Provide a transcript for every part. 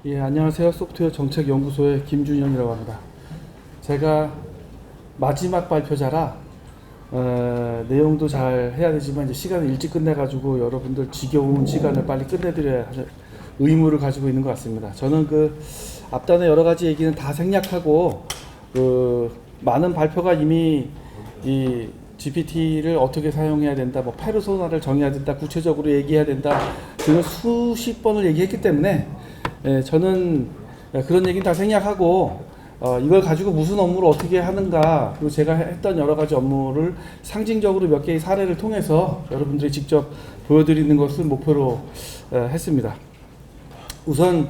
예, 안녕하세요. 소프트웨어 정책연구소의 김준영이라고 합니다. 제가 마지막 발표자라 내용도 잘 해야 되지만 이제 시간을 일찍 끝내가지고 여러분들 지겨운 시간을 빨리 끝내드려야 할 의무를 가지고 있는 것 같습니다. 저는 그 앞단의 여러 가지 얘기는 다 생략하고 많은 발표가 이미 이 GPT를 어떻게 사용해야 된다, 뭐 페르소나를 정해야 된다, 구체적으로 얘기해야 된다 등을 수십 번을 얘기했기 때문에 저는 그런 얘기는 다 생략하고 이걸 가지고 무슨 업무를 어떻게 하는가, 그리고 제가 했던 여러 가지 업무를 상징적으로 몇 개의 사례를 통해서 여러분들이 직접 보여드리는 것을 목표로 했습니다. 우선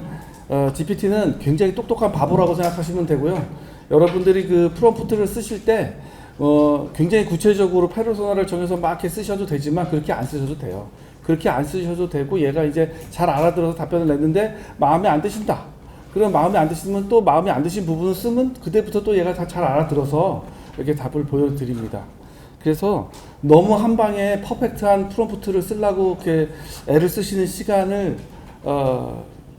GPT는 굉장히 똑똑한 바보라고 생각하시면 되고요. 여러분들이 그 프롬프트를 쓰실 때 굉장히 구체적으로 페르소나를 정해서 막 이렇게 쓰셔도 되지만 그렇게 안 쓰셔도 돼요. 그렇게 안 쓰셔도 되고 얘가 이제 잘 알아들어서 답변을 냈는데 마음에 안 드신다. 그럼 마음에 안 드시면 또 마음에 안 드신 부분을 쓰면 그때부터 또 얘가 다 잘 알아들어서 이렇게 답을 보여드립니다. 그래서 너무 한 방에 퍼펙트한 프롬프트를 쓰려고 이렇게 애를 쓰시는 시간을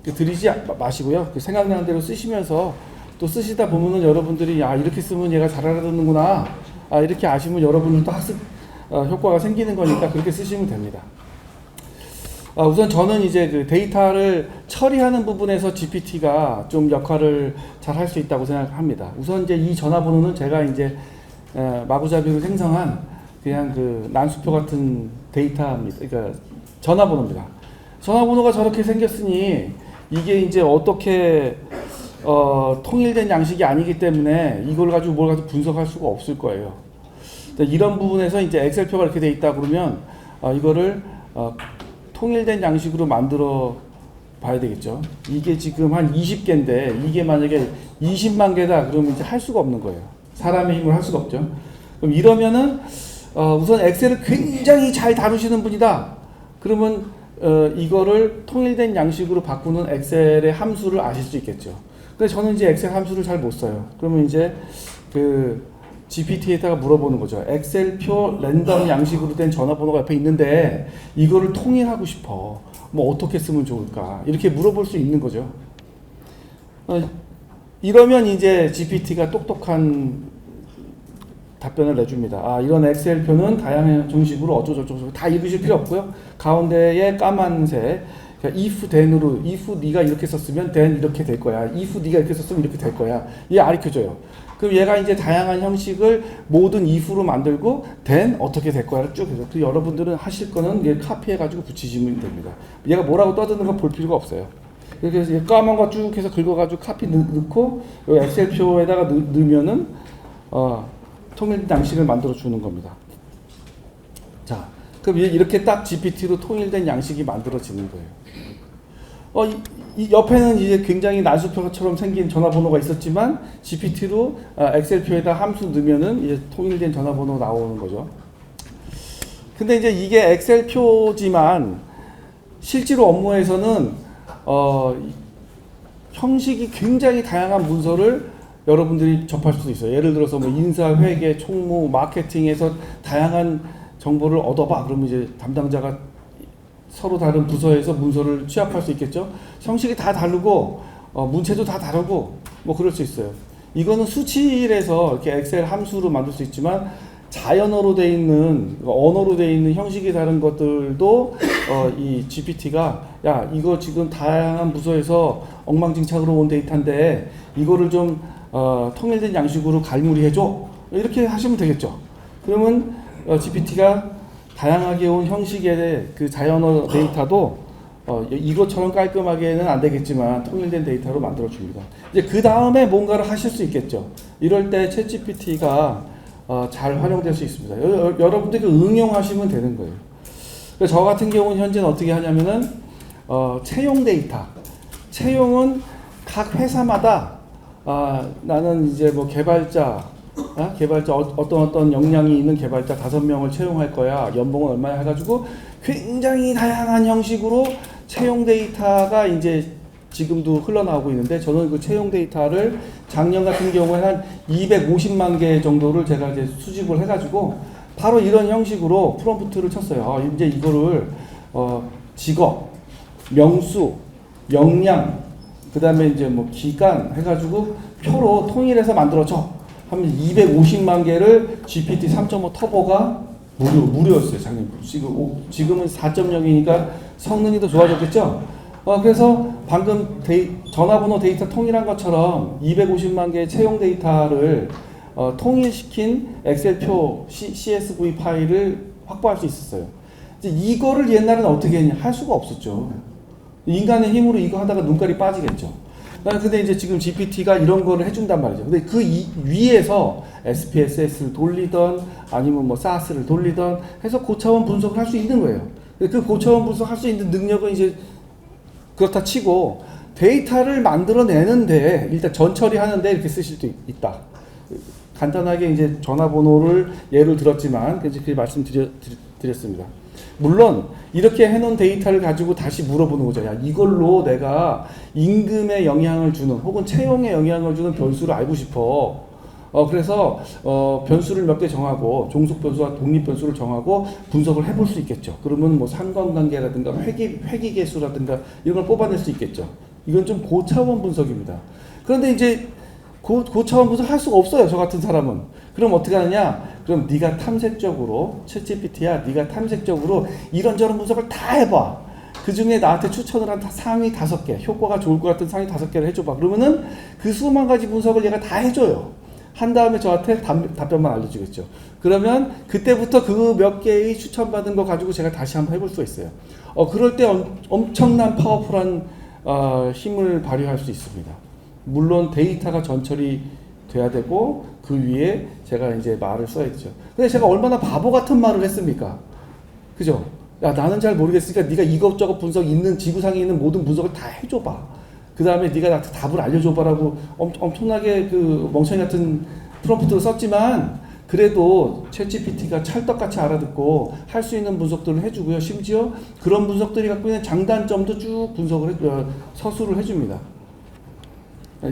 들이지 마시고요. 생각나는 대로 쓰시면서 또 쓰시다 보면은 여러분들이 이렇게 쓰면 얘가 잘 알아듣는구나. 이렇게 아시면 여러분들도 학습 효과가 생기는 거니까 그렇게 쓰시면 됩니다. 우선 저는 이제 그 데이터를 처리하는 부분에서 GPT가 좀 역할을 잘 할 수 있다고 생각합니다. 우선 이제 이 전화번호는 제가 이제 마구잡이로 생성한 그냥 그 난수표 같은 데이터입니다. 그러니까 전화번호입니다. 전화번호가 저렇게 생겼으니 이게 이제 어떻게 통일된 양식이 아니기 때문에 이걸 가지고 뭘 가지고 분석할 수가 없을 거예요. 이런 부분에서 이제 엑셀표가 이렇게 돼 있다 그러면 이거를 통일된 양식으로 만들어 봐야 되겠죠. 이게 지금 한 20개인데 이게 만약에 20만 개다 그러면 이제 할 수가 없는 거예요. 사람의 힘으로 할 수가 없죠. 그럼 이러면은 우선 엑셀을 굉장히 잘 다루시는 분이다. 그러면 이거를 통일된 양식으로 바꾸는 엑셀의 함수를 아실 수 있겠죠. 근데 저는 이제 엑셀 함수를 잘 못 써요. 그러면 이제 그 GPT에다가 물어보는 거죠. 엑셀표 랜덤 양식으로 된 전화번호가 옆에 있는데 이거를 통일하고 싶어. 뭐 어떻게 쓰면 좋을까? 이렇게 물어볼 수 있는 거죠. 이러면 이제 GPT가 똑똑한 답변을 내줍니다. 이런 엑셀표는 다양한 정식으로 어쩌고저쩌고 다 읽으실 필요 없고요. 가운데에 까만색 그러니까 if then으로 if 네가 이렇게 썼으면 then 이렇게 될 거야. if 네가 이렇게 썼으면 이렇게 될 거야. 얘 가르쳐줘요. 그럼 얘가 이제 다양한 형식을 모든 if로 만들고 then 어떻게 될 거야를 쭉 해서 그 여러분들은 하실 거는 얘 카피해가지고 붙이시면 됩니다. 얘가 뭐라고 떠드는 거 볼 필요가 없어요. 그래서 얘 까만 거 쭉 해서 긁어가지고 카피 넣고 여기 엑셀표에다가 넣으면은 통일된 양식을 만들어 주는 겁니다. 자, 그럼 이렇게 딱 GPT로 통일된 양식이 만들어지는 거예요. 이 옆에는 이제 굉장히 난수표처럼 생긴 전화번호가 있었지만 GPT로 엑셀표에다 함수 넣으면은 이제 통일된 전화번호 나오는 거죠. 근데 이제 이게 엑셀표지만 실제로 업무에서는 형식이 굉장히 다양한 문서를 여러분들이 접할 수도 있어요. 예를 들어서 뭐 인사, 회계, 총무, 마케팅에서 다양한 정보를 얻어봐. 그러면 이제 담당자가 서로 다른 부서에서 문서를 취합할 수 있겠죠. 형식이 다 다르고 문체도 다 다르고 뭐 그럴 수 있어요. 이거는 수치일에서 이렇게 엑셀 함수로 만들 수 있지만 자연어로 돼 있는 언어로 돼 있는 형식이 다른 것들도 이 GPT가 이거 지금 다양한 부서에서 엉망진창으로 온 데이터인데 이거를 좀 통일된 양식으로 갈무리해줘. 이렇게 하시면 되겠죠. 그러면 GPT가 다양하게 온 형식의 그 자연어 데이터도 이것처럼 깔끔하게는 안 되겠지만 통일된 데이터로 만들어 줍니다. 이제 그 다음에 뭔가를 하실 수 있겠죠. 이럴 때 챗GPT가 잘 활용될 수 있습니다. 여러분들이 응용하시면 되는 거예요. 그래서 저 같은 경우는 현재는 어떻게 하냐면은 채용 데이터. 채용은 각 회사마다 나는 이제 뭐 개발자 어떤 역량이 있는 개발자 5명을 채용할 거야. 연봉은 얼마야 해가지고 굉장히 다양한 형식으로 채용 데이터가 이제 지금도 흘러나오고 있는데 저는 그 채용 데이터를 작년 같은 경우에 한 250만 개 정도를 제가 이제 수집을 해가지고 바로 이런 형식으로 프롬프트를 쳤어요. 이제 이거를 직업, 명수, 역량 그 다음에 이제 뭐 기간 해가지고 표로 통일해서 만들어줘 하면 250만 개를 GPT 3.5 터보가 무료였어요. 지금은 4.0이니까 성능이 더 좋아졌겠죠. 그래서 방금 전화번호 데이터 통일한 것처럼 250만 개의 채용 데이터를 통일시킨 엑셀표 CSV 파일을 확보할 수 있었어요. 이제 이거를 옛날에는 어떻게 했냐? 할 수가 없었죠. 인간의 힘으로 이거 하다가 눈깔이 빠지겠죠. 근데 이제 지금 GPT가 이런 거를 해준단 말이죠. 근데 그 위에서 SPSS를 돌리던 아니면 뭐 SAS를 돌리던 해서 고차원 분석을 할 수 있는 거예요. 그 고차원 분석할 수 있는 능력은 이제 그렇다 치고 데이터를 만들어내는데 일단 전처리 하는데 이렇게 쓰실 수 있다. 간단하게 이제 전화번호를 예를 들었지만 그렇게 말씀드렸습니다. 물론 이렇게 해놓은 데이터를 가지고 다시 물어보는 거죠. 야, 이걸로 내가 임금에 영향을 주는 혹은 채용에 영향을 주는 변수를 알고 싶어. 그래서 변수를 몇 개 정하고 종속 변수와 독립 변수를 정하고 분석을 해볼 수 있겠죠. 그러면 뭐 상관관계라든가 회귀 개수라든가 이런 걸 뽑아낼 수 있겠죠. 이건 좀 고차원 분석입니다. 그런데 이제 고차원 분석 할 수가 없어요. 저 같은 사람은. 그럼 어떻게 하느냐? 그럼 네가 탐색적으로 챗GPT야, 네가 탐색적으로 이런저런 분석을 다 해봐. 그 중에 나한테 추천을 한 상위 5개, 효과가 좋을 것 같은 상위 5개를 해줘봐. 그러면은 그 수만 가지 분석을 얘가 다 해줘요. 한 다음에 저한테 답변만 알려주겠죠. 그러면 그때부터 그 몇 개의 추천받은 거 가지고 제가 다시 한번 해볼 수가 있어요. 그럴 때 엄청난 파워풀한 힘을 발휘할 수 있습니다. 물론 데이터가 전처리 돼야 되고 그 위에 제가 이제 말을 써야죠. 근데 제가 얼마나 바보 같은 말을 했습니까? 그죠? 야, 나는 잘 모르겠으니까 네가 이것저것 분석 있는 지구상에 있는 모든 분석을 다 해줘봐. 그 다음에 네가 나한테 답을 알려줘봐라고 엄청나게 그 멍청이 같은 프롬프트를 썼지만 그래도 챗GPT가 찰떡같이 알아듣고 할 수 있는 분석들을 해주고요. 심지어 그런 분석들이 갖고 있는 장단점도 쭉 분석을 서술을 해줍니다.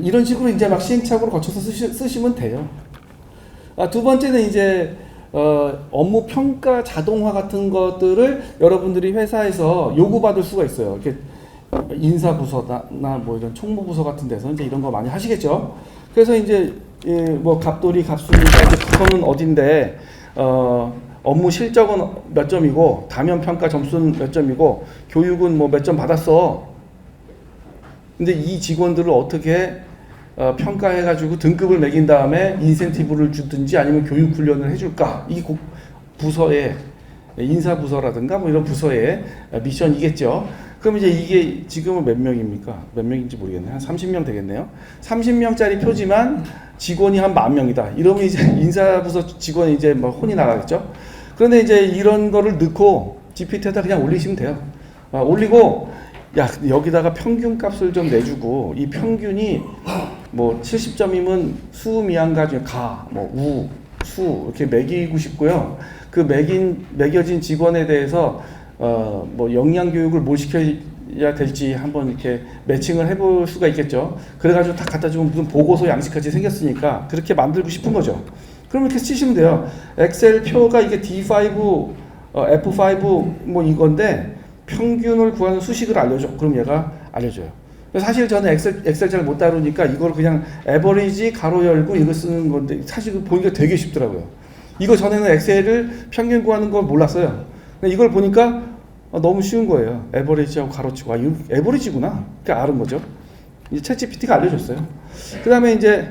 이런 식으로 이제 막 시행착오를 거쳐서 쓰시면 돼요. 두 번째는 이제 업무 평가 자동화 같은 것들을 여러분들이 회사에서 요구받을 수가 있어요. 이렇게 인사부서나 뭐 이런 총무부서 같은 데서 이제 이런 거 많이 하시겠죠. 그래서 이제 뭐 갑돌이 갑순이가 이제 그거는 어딘데 업무 실적은 몇 점이고 다면 평가 점수는 몇 점이고 교육은 뭐 몇 점 받았어. 근데 이 직원들을 어떻게 평가해가지고 등급을 매긴 다음에 인센티브를 주든지 아니면 교육 훈련을 해줄까? 이 부서의 인사부서라든가 뭐 이런 부서의 미션이겠죠. 그럼 이제 이게 지금은 몇 명입니까? 몇 명인지 모르겠네요. 한 30명 되겠네요. 30명짜리 표지만 직원이 한 10,000명이다. 이러면 이제 인사부서 직원이 이제 뭐 혼이 나가겠죠. 그런데 이제 이런 거를 넣고 GPT에다 그냥 올리시면 돼요. 올리고 야, 여기다가 평균 값을 좀 내주고 이 평균이 뭐 70점이면 수, 미양가 중에 가, 뭐 우, 수 이렇게 매기고 싶고요. 그 매겨진 직원에 대해서 뭐 영양 교육을 뭘 시켜야 될지 한번 이렇게 매칭을 해볼 수가 있겠죠. 그래가지고 다 갖다 주면 무슨 보고서 양식같이 생겼으니까 그렇게 만들고 싶은 거죠. 그럼 이렇게 치시면 돼요. 엑셀 표가 이게 D5, F5 뭐 이건데 평균을 구하는 수식을 알려줘. 그럼 얘가 알려줘요. 사실 저는 엑셀 잘 못 다루니까 이걸 그냥 에버리지 가로 열고 이거 쓰는 건데 사실 보니까 되게 쉽더라고요. 이거 전에는 엑셀을 평균 구하는 걸 몰랐어요. 이걸 보니까 너무 쉬운 거예요. 에버리지하고 가로 치고 이거 에버리지구나. 그러니까 아는 거죠. 이제 챗GPT가 알려줬어요. 그 다음에 이제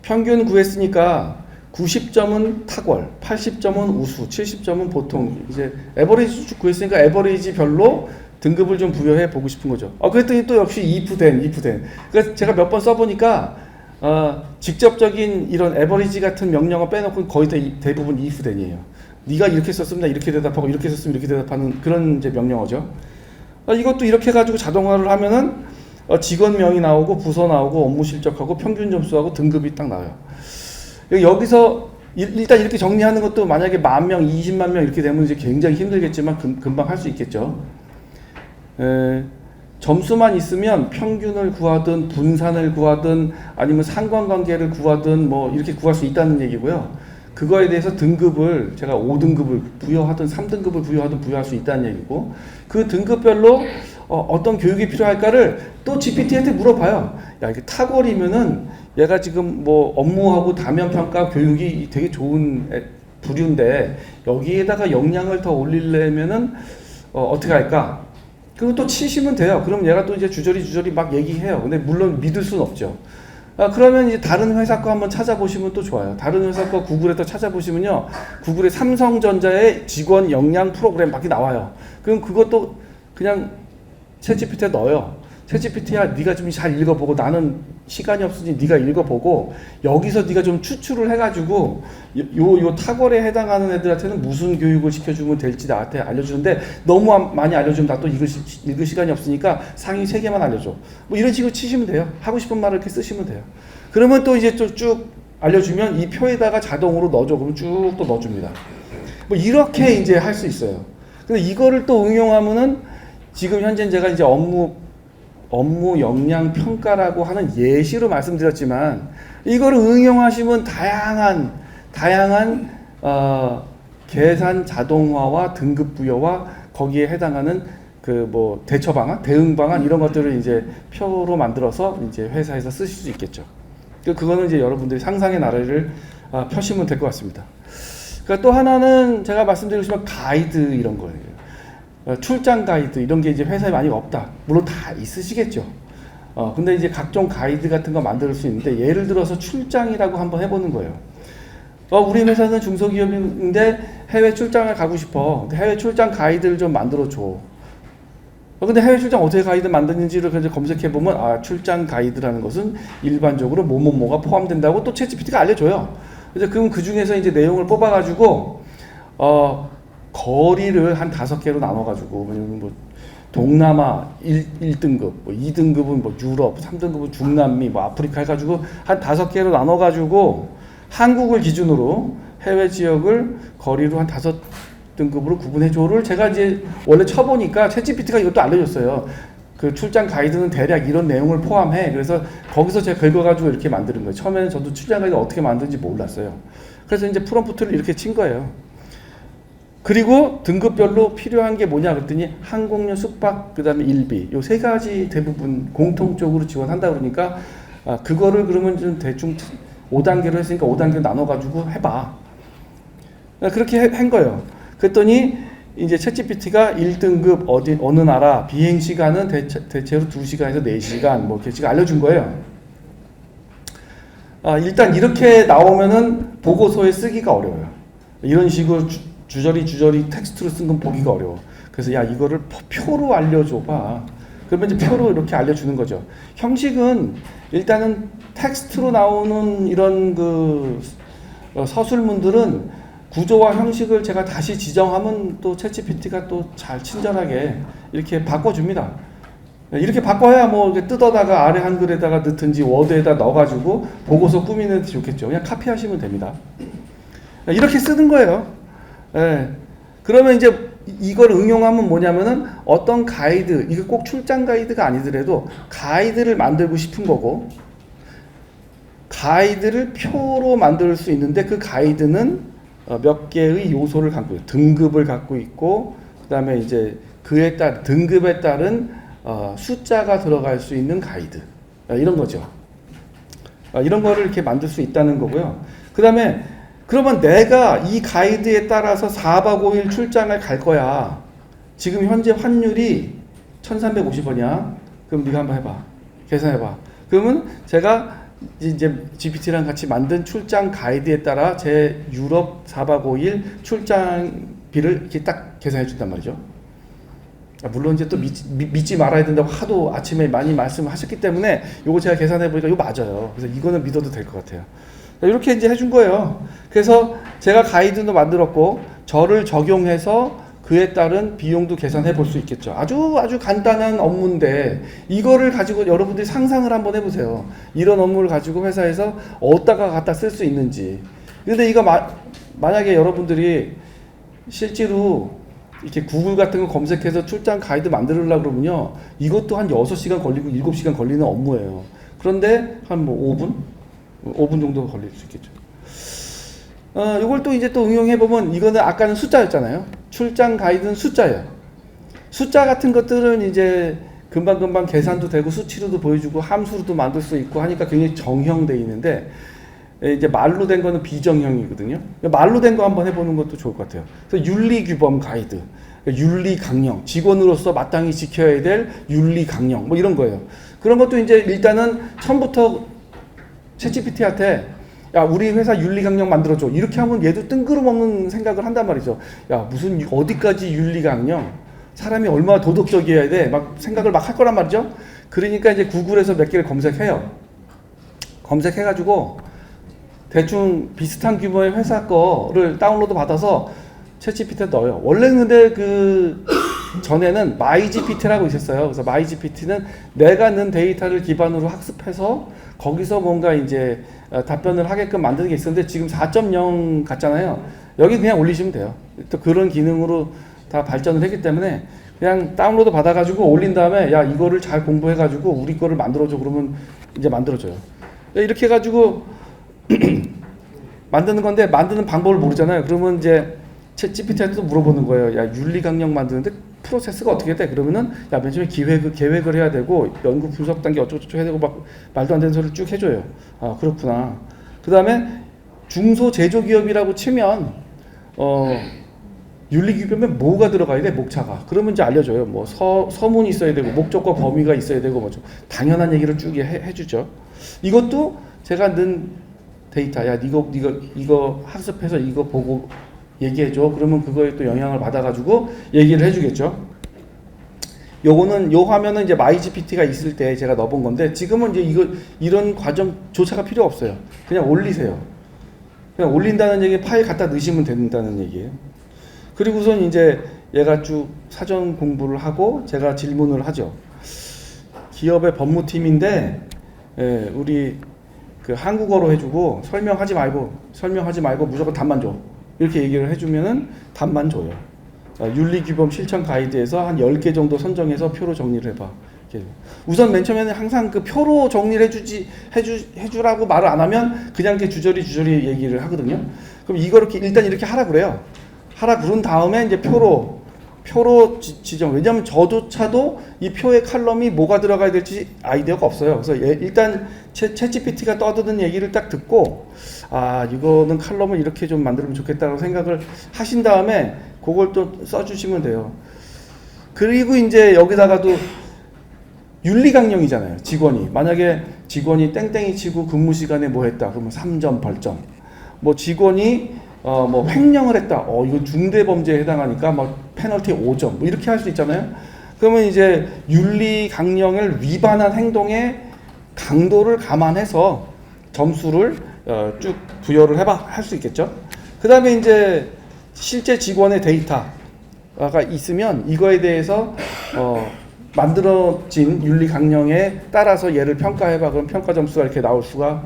평균 구했으니까 90점은 탁월, 80점은 우수, 70점은 보통. 이제 에버리지 쭉 구했으니까 에버리지별로 등급을 좀 부여해 보고 싶은 거죠. 그랬더니 또 역시 if then. 그래서 제가 몇 번 써보니까 직접적인 이런 에버리지 같은 명령어 빼놓고 거의 대부분 if then이에요. 네가 이렇게 썼으면 나 이렇게 대답하고 이렇게 썼으면 이렇게 대답하는 그런 이제 명령어죠. 이것도 이렇게 해가지고 자동화를 하면은 직원명이 나오고 부서 나오고 업무 실적하고 평균 점수하고 등급이 딱 나와요. 여기서 일단 이렇게 정리하는 것도 만약에 10,000명, 20만 명 이렇게 되면 이제 굉장히 힘들겠지만 금방 할 수 있겠죠. 점수만 있으면 평균을 구하든 분산을 구하든 아니면 상관관계를 구하든 뭐 이렇게 구할 수 있다는 얘기고요. 그거에 대해서 등급을 제가 5등급을 부여하든 3등급을 부여하든 부여할 수 있다는 얘기고 그 등급별로 어떤 교육이 필요할까를 또 GPT한테 물어봐요. 야, 이게 탁월이면은 얘가 지금 뭐 업무하고 다면 평가 교육이 되게 좋은 부류인데 여기에다가 역량을 더 올리려면은 어떻게 할까? 그리고 또 치시면 돼요. 그럼 얘가 또 이제 주저리 막 얘기해요. 근데 물론 믿을 수는 없죠. 그러면 이제 다른 회사 거 한번 찾아보시면 또 좋아요. 다른 회사 거 구글에서 찾아보시면요. 구글에 삼성전자의 직원 역량 프로그램 밖에 나와요. 그럼 그것도 그냥 챗GPT에 넣어요. 챗GPT야, 네가 좀 잘 읽어보고, 나는 시간이 없으니 네가 읽어보고 여기서 네가 좀 추출을 해가지고 요 탁월에 해당하는 애들한테는 무슨 교육을 시켜주면 될지 나한테 알려주는데 너무 많이 알려주면 나 또 읽을 시간이 없으니까 상위 3개만 알려줘. 뭐 이런 식으로 치시면 돼요. 하고 싶은 말을 이렇게 쓰시면 돼요. 그러면 또 이제 또 쭉 알려주면 이 표에다가 자동으로 넣어줘. 그러면 쭉 또 넣어줍니다. 뭐 이렇게 이제 할 수 있어요. 근데 이거를 또 응용하면은 지금 현재 제가 이제 업무 역량 평가라고 하는 예시로 말씀드렸지만 이거를 응용하시면 다양한 계산 자동화와 등급 부여와 거기에 해당하는 그 뭐 대처 방안, 대응 방안 이런 것들을 이제 표로 만들어서 이제 회사에서 쓰실 수 있겠죠. 그거는 이제 여러분들이 상상의 나래를 펴시면 될 것 같습니다. 그러니까 또 하나는 제가 말씀드리고 싶은 가이드 이런 거예요. 출장 가이드 이런 게 이제 회사에 많이 없다. 물론 다 있으시겠죠. 근데 이제 각종 가이드 같은 거 만들 수 있는데 예를 들어서 출장이라고 한번 해보는 거예요. 우리 회사는 중소기업인데 해외 출장을 가고 싶어. 해외 출장 가이드를 좀 만들어 줘. 근데 해외 출장 어떻게 가이드 만드는지를 검색해 보면 출장 가이드라는 것은 일반적으로 뭐뭐뭐가 포함된다고 또 챗GPT가 알려줘요. 그래서 그럼 그 중에서 이제 내용을 뽑아가지고 거리를 한 5개로 나눠가지고 뭐 동남아 1등급, 뭐 2등급은 뭐 유럽, 3등급은 중남미, 뭐 아프리카 해가지고 한 5개로 나눠가지고 한국을 기준으로 해외 지역을 거리로 한 5등급으로 구분해줘를 제가 이제 원래 쳐보니까 챗GPT가 이것도 알려줬어요. 그 출장 가이드는 대략 이런 내용을 포함해. 그래서 거기서 제가 긁어가지고 이렇게 만드는 거예요. 처음에는 저도 출장 가이드 어떻게 만드는지 몰랐어요. 그래서 이제 프롬프트를 이렇게 친 거예요. 그리고 등급별로 필요한 게 뭐냐 그랬더니 항공료, 숙박, 그 다음에 일비 요 3가지 대부분 공통적으로 지원한다 그러니까 그거를 그러면 좀 대충 5단계로 했으니까 5단계로 나눠가지고 해봐. 그렇게 한 거예요. 그랬더니 이제 챗GPT가 1등급 어느 나라 비행시간은 대체로 2시간에서 4시간 뭐 이렇게 지금 알려준 거예요. 일단 이렇게 나오면은 보고서에 쓰기가 어려워요. 이런 식으로 주저리 텍스트로 쓴 건 보기가 어려워. 그래서 야 이거를 표로 알려줘봐. 그러면 이제 표로 이렇게 알려주는 거죠. 형식은 일단은 텍스트로 나오는 이런 그 서술문들은 구조와 형식을 제가 다시 지정하면 또 챗GPT가 또 잘 친절하게 이렇게 바꿔줍니다. 이렇게 바꿔야 뭐 뜯어다가 아래 한글에다가 넣든지 워드에다 넣어가지고 보고서 꾸미는 데 좋겠죠. 그냥 카피하시면 됩니다. 이렇게 쓰는 거예요. 예. 그러면 이제 이걸 응용하면 뭐냐면은 어떤 가이드, 이게 꼭 출장 가이드가 아니더라도 가이드를 만들고 싶은 거고 가이드를 표로 만들 수 있는데 그 가이드는 몇 개의 요소를 갖고 있고 등급을 갖고 있고 그 다음에 이제 그에 따른 등급에 따른 숫자가 들어갈 수 있는 가이드 이런 거죠. 이런 거를 이렇게 만들 수 있다는 거고요. 그 다음에 그러면 내가 이 가이드에 따라서 4박 5일 출장을 갈 거야. 지금 현재 환율이 1,350원이야. 그럼 네가 한번 해봐. 계산해봐. 그러면 제가 이제 GPT랑 같이 만든 출장 가이드에 따라 제 유럽 4박 5일 출장비를 이렇게 딱 계산해 준단 말이죠. 물론 이제 또 믿지 말아야 된다고 하도 아침에 많이 말씀하셨기 때문에 요거 제가 계산해 보니까 이거 맞아요. 그래서 이거는 믿어도 될 것 같아요. 이렇게 이제 해준 거예요. 그래서 제가 가이드도 만들었고 저를 적용해서 그에 따른 비용도 계산해 볼 수 있겠죠. 아주 간단한 업무인데 이거를 가지고 여러분들이 상상을 한번 해보세요. 이런 업무를 가지고 회사에서 어디다가 갖다 쓸 수 있는지. 근데 이거 만약에 여러분들이 실제로 이렇게 구글 같은 거 검색해서 출장 가이드 만들려고 그러면요. 이것도 한 6시간 걸리고 7시간 걸리는 업무예요. 그런데 한 뭐 5분 정도 걸릴 수 있겠죠. 이걸 또 이제 또 응용해 보면 이거는 아까는 숫자였잖아요. 출장 가이드는 숫자예요. 숫자 같은 것들은 이제 금방금방 계산도 되고 수치로도 보여주고 함수로도 만들 수 있고 하니까 굉장히 정형돼 있는데, 이제 말로 된 거는 비정형이거든요. 말로 된 거 한번 해보는 것도 좋을 것 같아요. 그래서 윤리규범 가이드, 윤리 강령, 직원으로서 마땅히 지켜야 될 윤리 강령, 뭐 이런 거예요. 그런 것도 이제 일단은 처음부터 챗GPT한테 야, 우리 회사 윤리 강령 만들어줘, 이렇게 하면 얘도 뜬구름없는 생각을 한단 말이죠. 야, 무슨 어디까지 윤리 강령? 사람이 얼마나 도덕적이어야 돼? 막 생각을 막 할 거란 말이죠. 그러니까 이제 구글에서 몇 개를 검색해요. 검색해가지고 대충 비슷한 규모의 회사 거를 다운로드 받아서 챗GPT에 넣어요. 원래는 근데 그 전에는 마이GPT라고 있었어요. 그래서 마이GPT는 내가 넣은 데이터를 기반으로 학습해서 거기서 뭔가 이제 답변을 하게끔 만드는 게 있었는데, 지금 4.0 같잖아요. 여기 그냥 올리시면 돼요. 또 그런 기능으로 다 발전을 했기 때문에 그냥 다운로드 받아가지고 올린 다음에 야, 이거를 잘 공부해가지고 우리 거를 만들어줘, 그러면 이제 만들어줘요. 이렇게 해가지고 만드는 건데, 만드는 방법을 모르잖아요. 그러면 이제 챗GPT한테도 물어보는 거예요. 야, 윤리 강령 만드는데 프로세스가 어떻게 돼? 그러면은 야, 맨 처음에 계획을 해야 되고 연구 분석 단계 어쩌고저쩌고 해야 되고 막 말도 안 되는 소리를 쭉 해줘요. 아, 그렇구나. 그 다음에 중소제조기업이라고 치면 윤리규범에 뭐가 들어가야 돼? 목차가. 그러면 이제 알려줘요. 뭐 서문이 있어야 되고 목적과 범위가 있어야 되고 뭐 좀 당연한 얘기를 쭉 해주죠. 이것도 제가 넣은 데이터, 야, 이거 학습해서 이거 보고 얘기해줘. 그러면 그거에 또 영향을 받아가지고 얘기를 해주겠죠. 요거는, 요 화면은 이제 마이GPT가 있을 때 제가 넣어본 건데, 지금은 이제 이런 과정조차가 필요 없어요. 그냥 올리세요. 그냥 올린다는 얘기, 파일 갖다 넣으시면 된다는 얘기예요. 그리고선 이제 얘가 쭉 사전 공부를 하고 제가 질문을 하죠. 기업의 법무팀인데, 우리 그 한국어로 해주고 설명하지 말고 무조건 답만 줘. 이렇게 얘기를 해주면은 답만 줘요. 윤리규범 실천 가이드에서 한 10개 정도 선정해서 표로 정리를 해봐. 이렇게. 우선 맨 처음에는 항상 그 표로 정리를 해주라고 말을 안 하면 그냥 이렇게 주저리 얘기를 하거든요. 그럼 일단 이렇게 하라 그래요. 하라 그런 다음에 이제 표로 지정. 왜냐하면 저조차도 이 표의 칼럼이 뭐가 들어가야 될지 아이디어가 없어요. 그래서 일단 챗GPT가 떠드는 얘기를 딱 듣고, 아, 이거는 칼럼을 이렇게 좀 만들면 좋겠다고 생각을 하신 다음에 그걸 또 써주시면 돼요. 그리고 이제 여기다가도 윤리강령이잖아요. 만약에 직원이 땡땡이 치고 근무 시간에 뭐 했다, 그러면 3점 벌점. 뭐 직원이 뭐 횡령을 했다, 이거 중대범죄에 해당하니까 뭐 페널티 5점, 뭐 이렇게 할 수 있잖아요. 그러면 이제 윤리 강령을 위반한 행동의 강도를 감안해서 점수를 쭉 부여를 할 수 있겠죠. 그 다음에 이제 실제 직원의 데이터가 있으면 이거에 대해서 만들어진 윤리 강령에 따라서 얘를 평가해봐. 그럼 평가 점수가 이렇게 나올 수가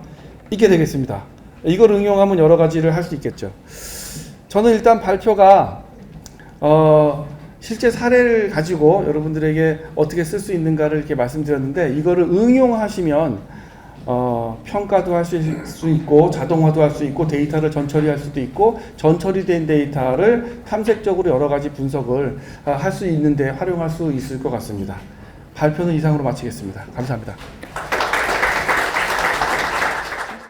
있게 되겠습니다. 이걸 응용하면 여러 가지를 할 수 있겠죠. 저는 일단 발표가 실제 사례를 가지고 여러분들에게 어떻게 쓸 수 있는가를 이렇게 말씀드렸는데, 이거를 응용하시면 평가도 할 수 있고 자동화도 할 수 있고 데이터를 전처리할 수도 있고, 전처리된 데이터를 탐색적으로 여러 가지 분석을 할 수 있는데 활용할 수 있을 것 같습니다. 발표는 이상으로 마치겠습니다. 감사합니다.